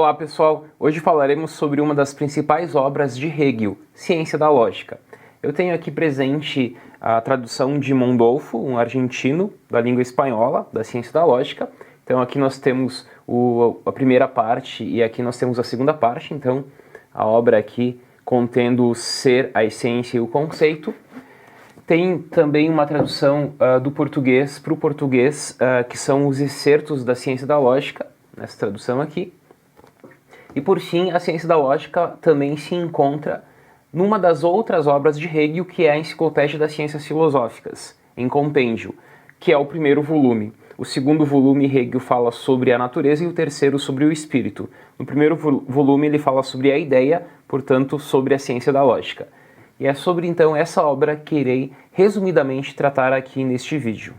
Olá pessoal, hoje falaremos sobre uma das principais obras de Hegel, Ciência da Lógica. Eu tenho aqui presente a tradução de Mondolfo, um argentino da língua espanhola, da Ciência da Lógica. Então aqui nós temos a primeira parte e aqui nós temos a segunda parte, então a obra aqui contendo o ser, a essência e o conceito. Tem também uma tradução do português para o português, que são os excertos da Ciência da Lógica, nessa tradução aqui. E por fim, a Ciência da Lógica também se encontra numa das outras obras de Hegel, que é a Enciclopédia das Ciências Filosóficas, em compêndio, que é o primeiro volume. O segundo volume, Hegel fala sobre a natureza, e o terceiro sobre o espírito. No primeiro volume ele fala sobre a ideia, portanto sobre a ciência da lógica. E é sobre então essa obra que irei resumidamente tratar aqui neste vídeo.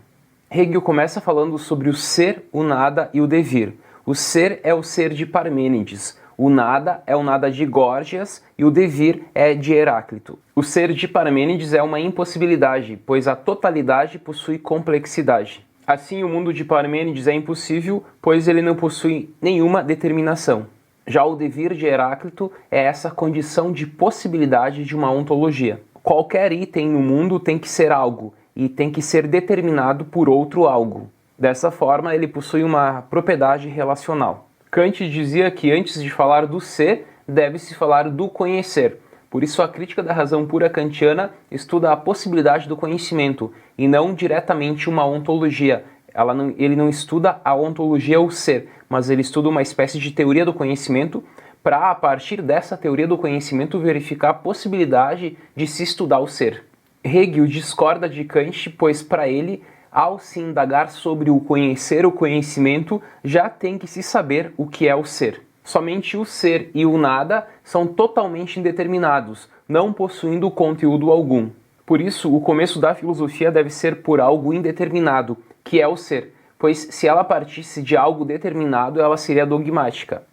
Hegel começa falando sobre o ser, o nada e o devir. O ser é o ser de Parmênides, o nada é o nada de Górgias e o devir é de Heráclito. O ser de Parmênides é uma impossibilidade, pois a totalidade possui complexidade. Assim, o mundo de Parmênides é impossível, pois ele não possui nenhuma determinação. Já o devir de Heráclito é essa condição de possibilidade de uma ontologia. Qualquer item no mundo tem que ser algo, e tem que ser determinado por outro algo. Dessa forma, ele possui uma propriedade relacional. Kant dizia que antes de falar do ser, deve-se falar do conhecer. Por isso, a crítica da razão pura kantiana estuda a possibilidade do conhecimento, e não diretamente uma ontologia. Ele não estuda a ontologia ou ser, mas ele estuda uma espécie de teoria do conhecimento para, a partir dessa teoria do conhecimento, verificar a possibilidade de se estudar o ser. Hegel discorda de Kant, pois para ele, ao se indagar sobre o conhecer o conhecimento, já tem que se saber o que é o ser. Somente o ser e o nada são totalmente indeterminados, não possuindo conteúdo algum. Por isso, o começo da filosofia deve ser por algo indeterminado, que é o ser, pois se ela partisse de algo determinado, ela seria dogmática.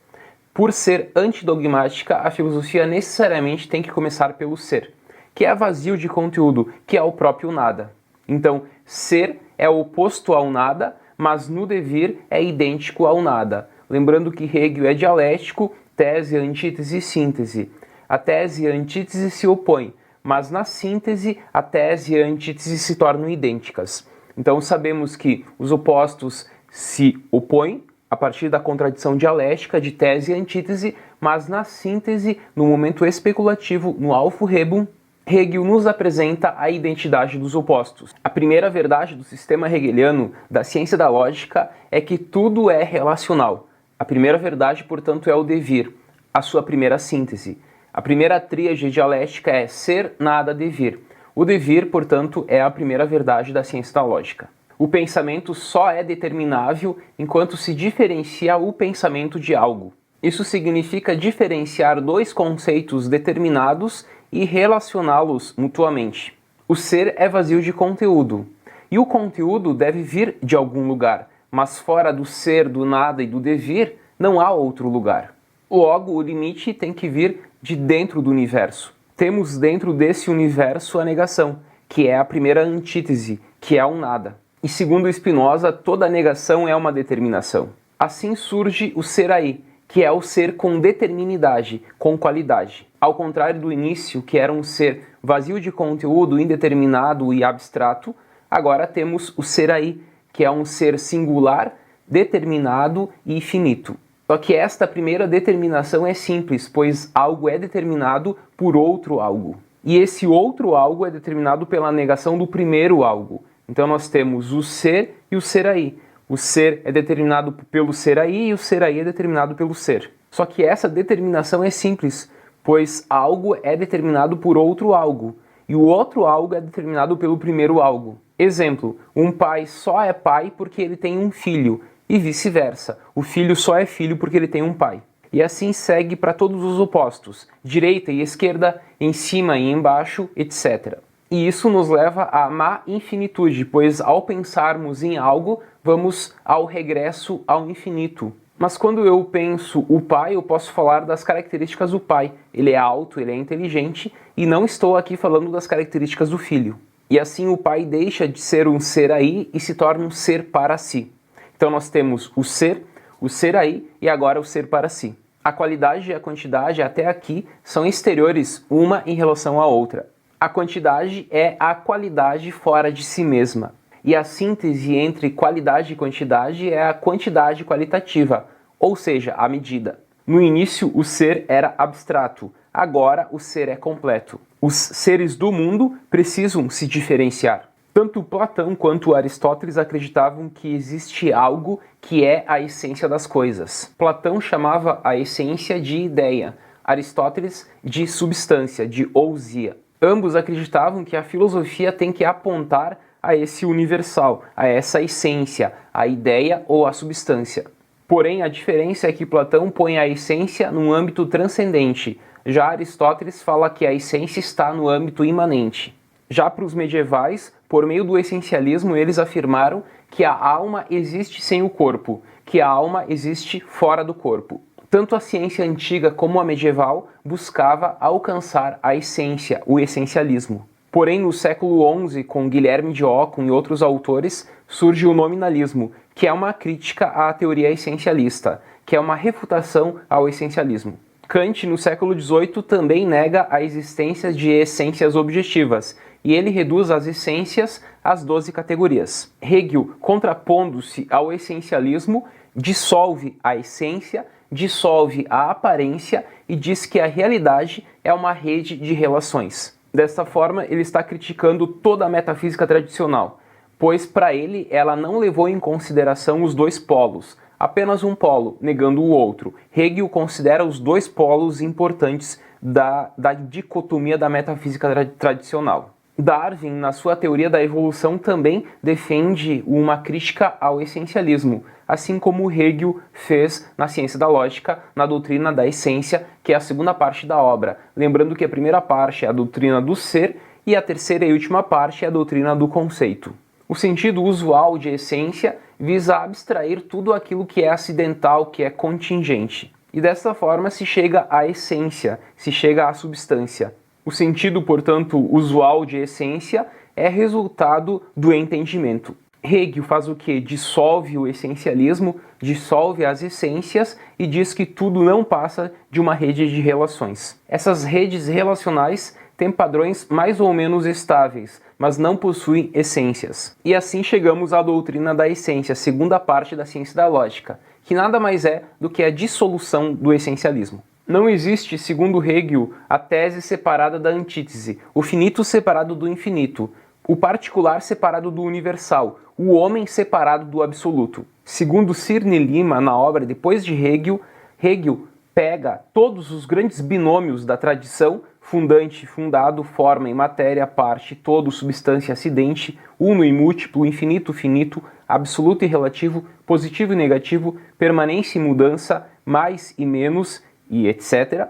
Por ser antidogmática, a filosofia necessariamente tem que começar pelo ser, que é vazio de conteúdo, que é o próprio nada. Então, ser é oposto ao nada, mas no devir é idêntico ao nada. Lembrando que Hegel é dialético, tese, antítese e síntese. A tese e a antítese se opõem, mas na síntese a tese e a antítese se tornam idênticas. Então sabemos que os opostos se opõem a partir da contradição dialética de tese e antítese, mas na síntese, no momento especulativo, no Aufhebung, Hegel nos apresenta a identidade dos opostos. A primeira verdade do sistema hegeliano da ciência da lógica é que tudo é relacional. A primeira verdade, portanto, é o devir, a sua primeira síntese. A primeira tríade dialética é ser, nada, devir. O devir, portanto, é a primeira verdade da ciência da lógica. O pensamento só é determinável enquanto se diferencia o pensamento de algo. Isso significa diferenciar dois conceitos determinados e relacioná-los mutuamente. O ser é vazio de conteúdo, e o conteúdo deve vir de algum lugar, mas fora do ser, do nada e do devir, não há outro lugar. Logo, o limite tem que vir de dentro do universo. Temos dentro desse universo a negação, que é a primeira antítese, que é o nada. E segundo Spinoza, toda negação é uma determinação. Assim surge o ser aí, que é o ser com determinidade, com qualidade. Ao contrário do início, que era um ser vazio de conteúdo, indeterminado e abstrato, agora temos o ser aí, que é um ser singular, determinado e finito. Só que esta primeira determinação é simples, pois algo é determinado por outro algo. E esse outro algo é determinado pela negação do primeiro algo. Então nós temos o ser e o ser aí. O ser é determinado pelo ser aí e o ser aí é determinado pelo ser. Só que essa determinação é simples, pois algo é determinado por outro algo, e o outro algo é determinado pelo primeiro algo. Exemplo, um pai só é pai porque ele tem um filho, e vice-versa. O filho só é filho porque ele tem um pai. E assim segue para todos os opostos, direita e esquerda, em cima e embaixo, etc. E isso nos leva à má infinitude, pois ao pensarmos em algo, vamos ao regresso ao infinito. Mas quando eu penso o pai, eu posso falar das características do pai. Ele é alto, ele é inteligente, e não estou aqui falando das características do filho. E assim o pai deixa de ser um ser aí e se torna um ser para si. Então nós temos o ser aí e agora o ser para si. A qualidade e a quantidade até aqui são exteriores uma em relação à outra. A quantidade é a qualidade fora de si mesma. E a síntese entre qualidade e quantidade é a quantidade qualitativa, ou seja, a medida. No início, o ser era abstrato, agora o ser é completo. Os seres do mundo precisam se diferenciar. Tanto Platão quanto Aristóteles acreditavam que existe algo que é a essência das coisas. Platão chamava a essência de ideia, Aristóteles de substância, de ousia. Ambos acreditavam que a filosofia tem que apontar a esse universal, a essa essência, a ideia ou a substância. Porém, a diferença é que Platão põe a essência num âmbito transcendente, já Aristóteles fala que a essência está no âmbito imanente. Já para os medievais, por meio do essencialismo, eles afirmaram que a alma existe sem o corpo, que a alma existe fora do corpo. Tanto a ciência antiga como a medieval buscava alcançar a essência, o essencialismo. Porém, no século XI, com Guilherme de Ockham e outros autores, surge o nominalismo, que é uma crítica à teoria essencialista, que é uma refutação ao essencialismo. Kant, no século XVIII, também nega a existência de essências objetivas, e ele reduz as essências às 12 categorias. Hegel, contrapondo-se ao essencialismo, dissolve a essência, dissolve a aparência e diz que a realidade é uma rede de relações. Desta forma, ele está criticando toda a metafísica tradicional, pois para ele ela não levou em consideração os dois polos, apenas um polo, negando o outro. Hegel considera os dois polos importantes da dicotomia da metafísica tradicional. Darwin, na sua teoria da evolução, também defende uma crítica ao essencialismo, assim como Hegel fez na ciência da lógica, na doutrina da essência, que é a segunda parte da obra. Lembrando que a primeira parte é a doutrina do ser e a terceira e última parte é a doutrina do conceito. O sentido usual de essência visa abstrair tudo aquilo que é acidental, que é contingente. E dessa forma se chega à essência, se chega à substância. O sentido, portanto, usual de essência é resultado do entendimento. Hegel faz o que? Dissolve o essencialismo, dissolve as essências e diz que tudo não passa de uma rede de relações. Essas redes relacionais têm padrões mais ou menos estáveis, mas não possuem essências. E assim chegamos à doutrina da essência, segunda parte da ciência da lógica, que nada mais é do que a dissolução do essencialismo. Não existe, segundo Hegel, a tese separada da antítese, o finito separado do infinito, o particular separado do universal, o homem separado do absoluto. Segundo Cirne Lima, na obra Depois de Hegel, Hegel pega todos os grandes binômios da tradição, fundante, fundado, forma e matéria, parte, todo, substância, acidente, uno e múltiplo, infinito, finito, absoluto e relativo, positivo e negativo, permanência e mudança, mais e menos, e etc.,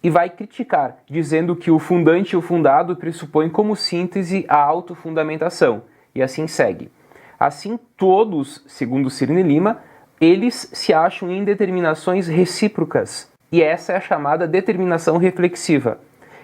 e vai criticar, dizendo que o fundante e o fundado pressupõem como síntese a autofundamentação, e assim segue. Assim, todos, segundo Cirne Lima, eles se acham em determinações recíprocas, e essa é a chamada determinação reflexiva.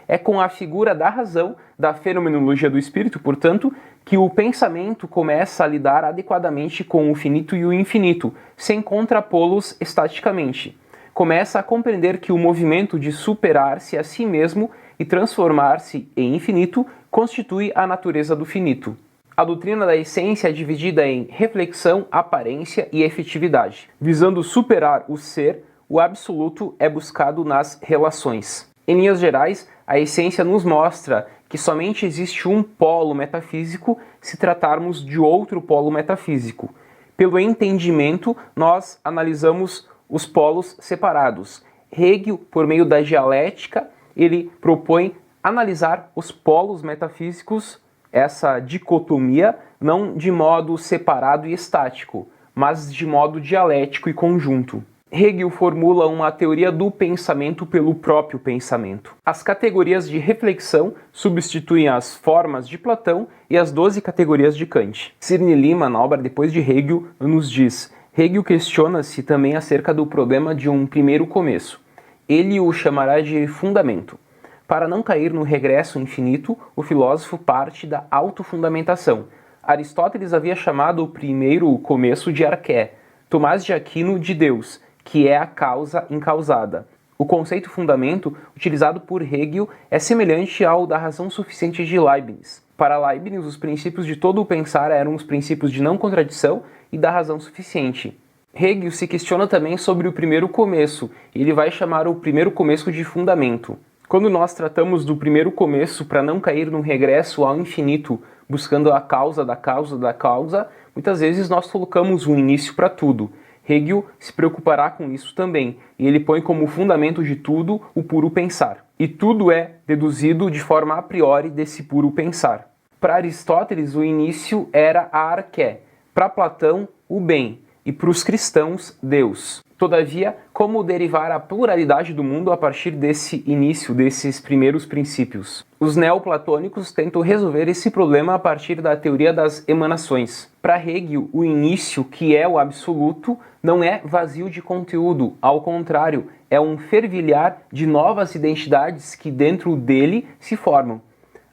É com a figura da razão, da fenomenologia do espírito, portanto, que o pensamento começa a lidar adequadamente com o finito e o infinito, sem contrapô-los estaticamente. Começa a compreender que o movimento de superar-se a si mesmo e transformar-se em infinito constitui a natureza do finito. A doutrina da essência é dividida em reflexão, aparência e efetividade. Visando superar o ser, o absoluto é buscado nas relações. Em linhas gerais, a essência nos mostra que somente existe um polo metafísico se tratarmos de outro polo metafísico. Pelo entendimento, nós analisamos os polos separados. Hegel, por meio da dialética, ele propõe analisar os polos metafísicos, essa dicotomia, não de modo separado e estático, mas de modo dialético e conjunto. Hegel formula uma teoria do pensamento pelo próprio pensamento. As categorias de reflexão substituem as formas de Platão e as 12 categorias de Kant. Cirne Lima, na obra Depois de Hegel, nos diz: Hegel questiona-se também acerca do problema de um primeiro começo. Ele o chamará de fundamento. Para não cair no regresso infinito, o filósofo parte da autofundamentação. Aristóteles havia chamado o primeiro começo de arqué, Tomás de Aquino de Deus, que é a causa incausada. O conceito fundamento, utilizado por Hegel, é semelhante ao da razão suficiente de Leibniz. Para Leibniz, os princípios de todo o pensar eram os princípios de não contradição e da razão suficiente. Hegel se questiona também sobre o primeiro começo, e ele vai chamar o primeiro começo de fundamento. Quando nós tratamos do primeiro começo para não cair num regresso ao infinito, buscando a causa da causa da causa, muitas vezes nós colocamos um início para tudo. Hegel se preocupará com isso também, e ele põe como fundamento de tudo o puro pensar. E tudo é deduzido de forma a priori desse puro pensar. Para Aristóteles, o início era a arqué, para Platão, o bem, e para os cristãos, Deus. Todavia, como derivar a pluralidade do mundo a partir desse início, desses primeiros princípios? Os neoplatônicos tentam resolver esse problema a partir da teoria das emanações. Para Hegel, o início, que é o absoluto, não é vazio de conteúdo, ao contrário, é um fervilhar de novas identidades que dentro dele se formam.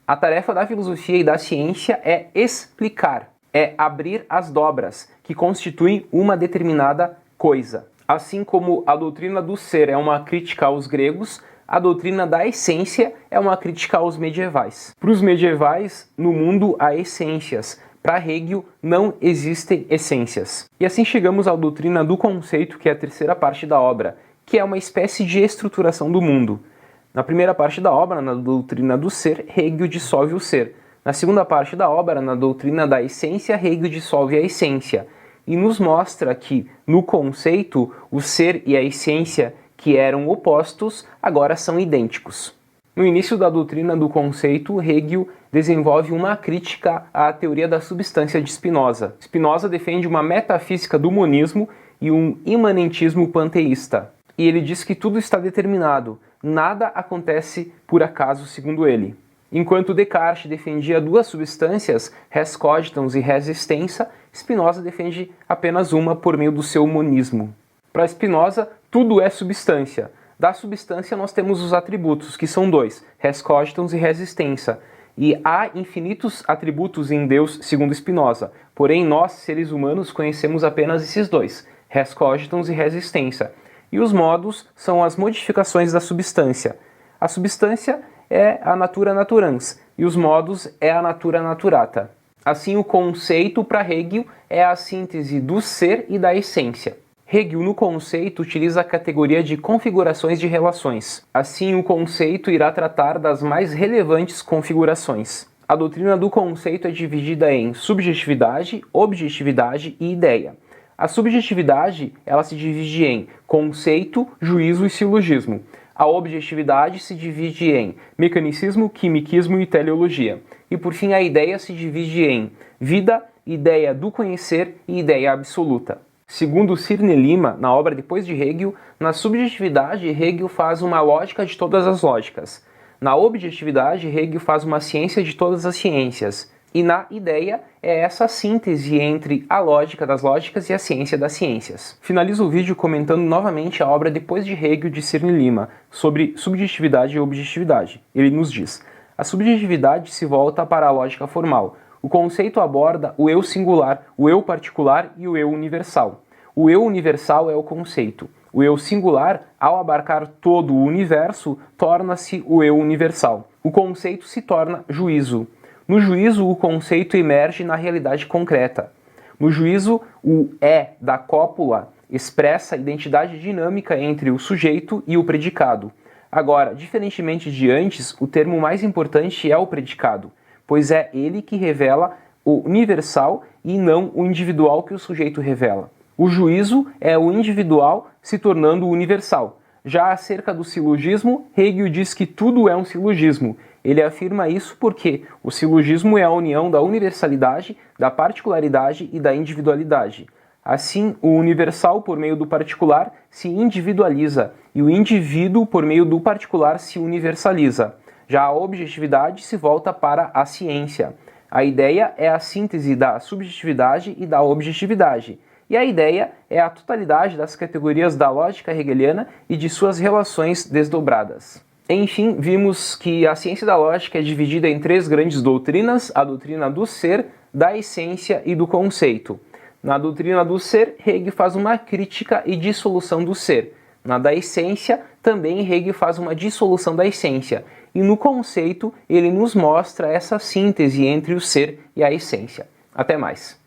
A tarefa da filosofia e da ciência é explicar, é abrir as dobras que constituem uma determinada coisa. Assim como a doutrina do ser é uma crítica aos gregos, a doutrina da essência é uma crítica aos medievais. Para os medievais, no mundo há essências. Para Hegel, não existem essências. E assim chegamos à doutrina do conceito, que é a terceira parte da obra, que é uma espécie de estruturação do mundo. Na primeira parte da obra, na doutrina do ser, Hegel dissolve o ser. Na segunda parte da obra, na doutrina da essência, Hegel dissolve a essência. E nos mostra que, no conceito, o ser e a essência, que eram opostos, agora são idênticos. No início da doutrina do conceito, Hegel desenvolve uma crítica à teoria da substância de Spinoza. Spinoza defende uma metafísica do monismo e um imanentismo panteísta. E ele diz que tudo está determinado, nada acontece por acaso, segundo ele. Enquanto Descartes defendia duas substâncias, res cogitans e res extensa, Spinoza defende apenas uma por meio do seu monismo. Para Spinoza, tudo é substância. Da substância nós temos os atributos, que são dois, res cogitans e res extensa. E há infinitos atributos em Deus, segundo Spinoza. Porém, nós, seres humanos, conhecemos apenas esses dois, res cogitans e res extensa. E os modos são as modificações da substância. A substância é a natura naturans, e os modos é a natura naturata. Assim, o conceito para Hegel é a síntese do ser e da essência. Hegel, no conceito, utiliza a categoria de configurações de relações. Assim, o conceito irá tratar das mais relevantes configurações. A doutrina do conceito é dividida em subjetividade, objetividade e ideia. A subjetividade, ela se divide em conceito, juízo e silogismo. A objetividade se divide em mecanicismo, quimicismo e teleologia. E por fim, a ideia se divide em vida, ideia do conhecer e ideia absoluta. Segundo Cirne Lima, na obra Depois de Hegel, na subjetividade, Hegel faz uma lógica de todas as lógicas. Na objetividade, Hegel faz uma ciência de todas as ciências. E na ideia é essa síntese entre a lógica das lógicas e a ciência das ciências. Finalizo o vídeo comentando novamente a obra Depois de Hegel de Cirne Lima, sobre subjetividade e objetividade. Ele nos diz: a subjetividade se volta para a lógica formal. O conceito aborda o eu singular, o eu particular e o eu universal. O eu universal é o conceito. O eu singular, ao abarcar todo o universo, torna-se o eu universal. O conceito se torna juízo. No juízo, o conceito emerge na realidade concreta. No juízo, o é da cópula expressa a identidade dinâmica entre o sujeito e o predicado. Agora, diferentemente de antes, o termo mais importante é o predicado, pois é ele que revela o universal e não o individual que o sujeito revela. O juízo é o individual se tornando universal. Já acerca do silogismo, Hegel diz que tudo é um silogismo. Ele afirma isso porque o silogismo é a união da universalidade, da particularidade e da individualidade. Assim, o universal, por meio do particular, se individualiza, e o indivíduo, por meio do particular, se universaliza. Já a objetividade se volta para a ciência. A ideia é a síntese da subjetividade e da objetividade. E a ideia é a totalidade das categorias da lógica hegeliana e de suas relações desdobradas. Enfim, vimos que a ciência da lógica é dividida em três grandes doutrinas: a doutrina do ser, da essência e do conceito. Na doutrina do ser, Hegel faz uma crítica e dissolução do ser. Na da essência, também Hegel faz uma dissolução da essência. E no conceito, ele nos mostra essa síntese entre o ser e a essência. Até mais!